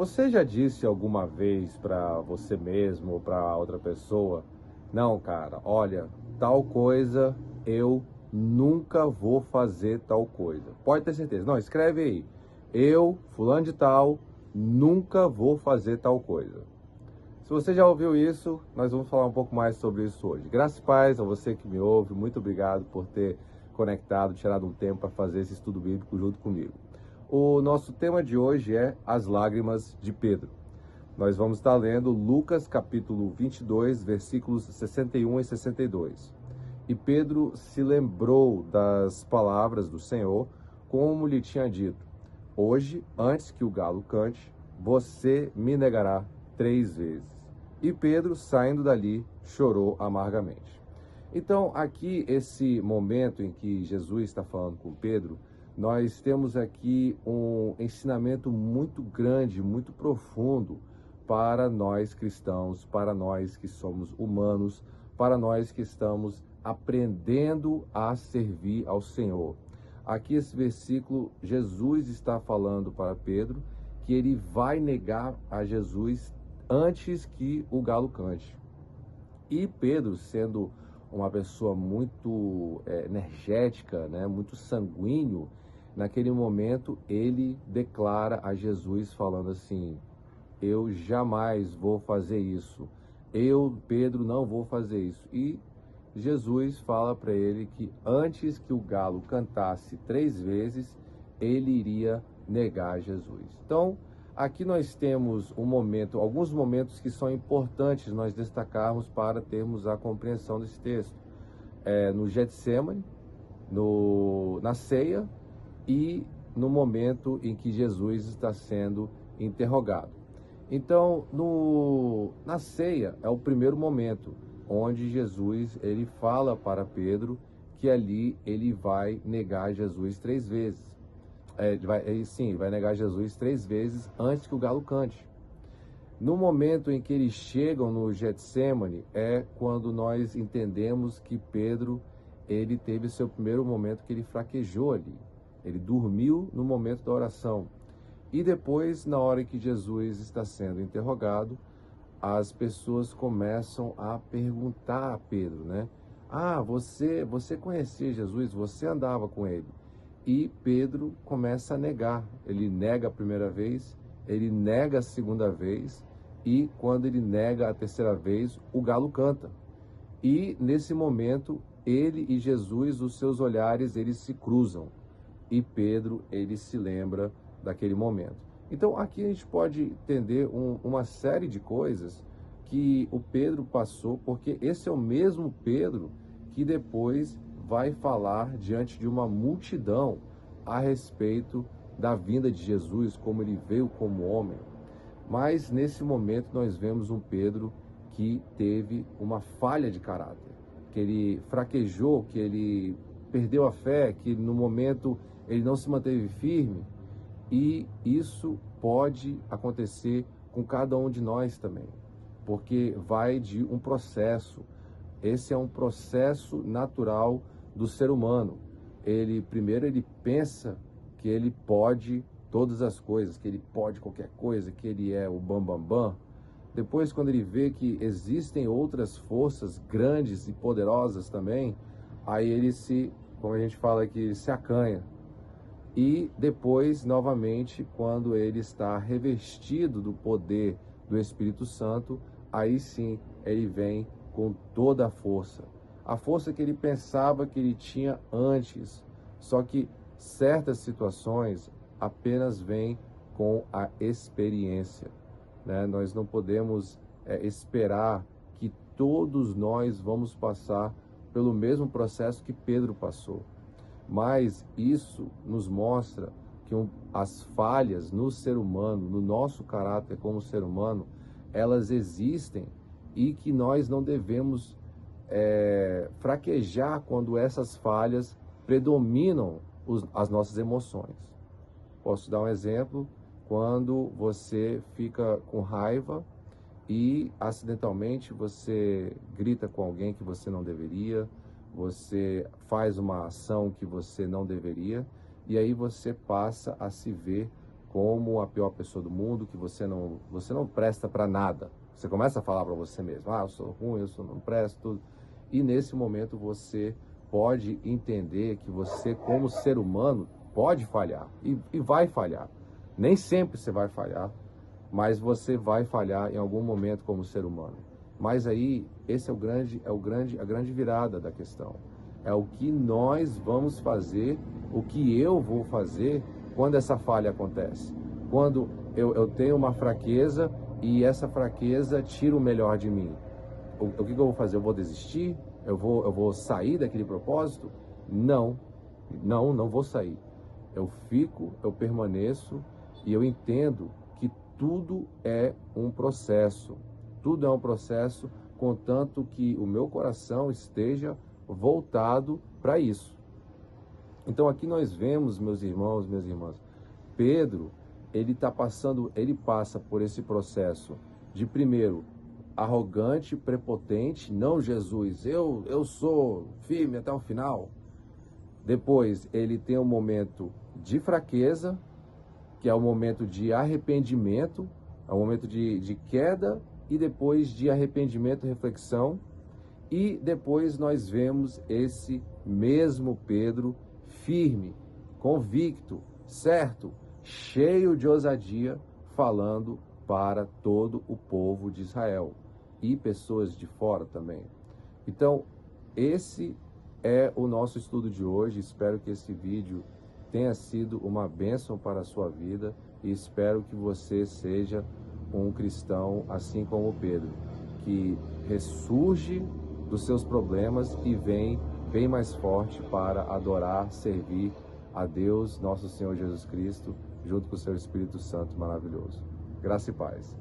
Você já disse alguma vez para você mesmo ou para outra pessoa: não, cara, olha, tal coisa eu nunca vou fazer tal coisa. Pode ter certeza. Não, escreve aí. Eu, fulano de tal, nunca vou fazer tal coisa. Se você já ouviu isso, nós vamos falar um pouco mais sobre isso hoje. Graças e paz a você que me ouve. Muito obrigado por ter conectado, tirado um tempo para fazer esse estudo bíblico junto comigo. O nosso tema de hoje é as lágrimas de Pedro. Nós vamos estar lendo Lucas capítulo 22, versículos 61 e 62. E Pedro se lembrou das palavras do Senhor, como lhe tinha dito: hoje, antes que o galo cante, você me negará 3 vezes. E Pedro, saindo dali, chorou amargamente. Então, aqui, esse momento em que Jesus está falando com Pedro, nós temos aqui um ensinamento muito grande, muito profundo para nós cristãos, para nós que somos humanos, para nós que estamos aprendendo a servir ao Senhor. Aqui, esse versículo, Jesus está falando para Pedro que ele vai negar a Jesus antes que o galo cante. E Pedro, sendo uma pessoa muito energética, né, muito sanguíneo, naquele momento ele declara a Jesus falando assim: eu jamais vou fazer isso. Eu, Pedro, não vou fazer isso. E Jesus fala para ele que antes que o galo cantasse 3 vezes, ele iria negar Jesus. Então, aqui nós temos alguns momentos que são importantes nós destacarmos para termos a compreensão desse texto. No Getsemane, na ceia e no momento em que Jesus está sendo interrogado. Então, na ceia é o primeiro momento onde Jesus ele fala para Pedro que ali ele vai negar Jesus 3 vezes. Vai negar Jesus 3 vezes antes que o galo cante. No momento em que eles chegam no Getsemane é quando nós entendemos que Pedro ele teve seu primeiro momento que ele fraquejou ali. Ele dormiu no momento da oração. E depois, na hora que Jesus está sendo interrogado, as pessoas começam a perguntar a Pedro, né? Ah, você conhecia Jesus, você andava com ele. E Pedro começa a negar. Ele nega a primeira vez, ele nega a segunda vez, e quando ele nega a terceira vez, o galo canta. E nesse momento, ele e Jesus, os seus olhares, eles se cruzam. E Pedro, ele se lembra daquele momento. Então, aqui a gente pode entender uma série de coisas que o Pedro passou, porque esse é o mesmo Pedro que depois vai falar diante de uma multidão a respeito da vinda de Jesus, como ele veio como homem. Mas nesse momento nós vemos um Pedro que teve uma falha de caráter, que ele fraquejou, que ele perdeu a fé, que no momento ele não se manteve firme. E isso pode acontecer com cada um de nós também, porque vai de um processo. Esse é um processo natural do ser humano. Primeiro ele pensa que ele pode todas as coisas, que ele pode qualquer coisa, que ele é o bam, bam, bam. Depois, quando ele vê que existem outras forças grandes e poderosas também, aí ele como a gente fala aqui, se acanha. E depois, novamente, quando ele está revestido do poder do Espírito Santo, aí sim ele vem com toda a força que ele pensava que ele tinha antes. Só que certas situações apenas vêm com a experiência, né? Nós não podemos esperar que todos nós vamos passar pelo mesmo processo que Pedro passou. Mas isso nos mostra que as falhas no ser humano, no nosso caráter como ser humano, elas existem e que nós não devemos fraquejar quando essas falhas predominam as nossas emoções. Posso dar um exemplo: quando você fica com raiva e acidentalmente você grita com alguém que você não deveria, você faz uma ação que você não deveria, e aí você passa a se ver como a pior pessoa do mundo, que você não presta para nada. Você começa a falar para você mesmo, eu sou ruim, não presto. E nesse momento você pode entender que você, como ser humano, pode falhar e vai falhar. Nem sempre você vai falhar, mas você vai falhar em algum momento como ser humano. Mas aí, esse é a grande virada da questão. É o que nós vamos fazer, o que eu vou fazer quando essa falha acontece. Quando eu tenho uma fraqueza e essa fraqueza tira o melhor de mim. O que eu vou fazer? Eu vou desistir? Eu vou sair daquele propósito? Não vou sair. Eu fico, eu permaneço e eu entendo que tudo é um processo. Tudo é um processo, contanto que o meu coração esteja voltado para isso. Então aqui nós vemos, meus irmãos, minhas irmãs, Pedro, ele passa por esse processo de, primeiro, arrogante, prepotente, não, Jesus, eu sou firme até o final. Depois ele tem um momento de fraqueza, que é o momento de arrependimento, é o momento de queda, e depois de arrependimento e reflexão. E depois nós vemos esse mesmo Pedro firme, convicto, certo, cheio de ousadia, falando para todo o povo de Israel e pessoas de fora também. Então, esse é o nosso estudo de hoje. Espero que esse vídeo tenha sido uma bênção para a sua vida e espero que você seja um cristão assim como Pedro, que ressurge dos seus problemas e vem bem mais forte para adorar, servir a Deus, nosso Senhor Jesus Cristo, junto com o seu Espírito Santo maravilhoso. Graça e paz.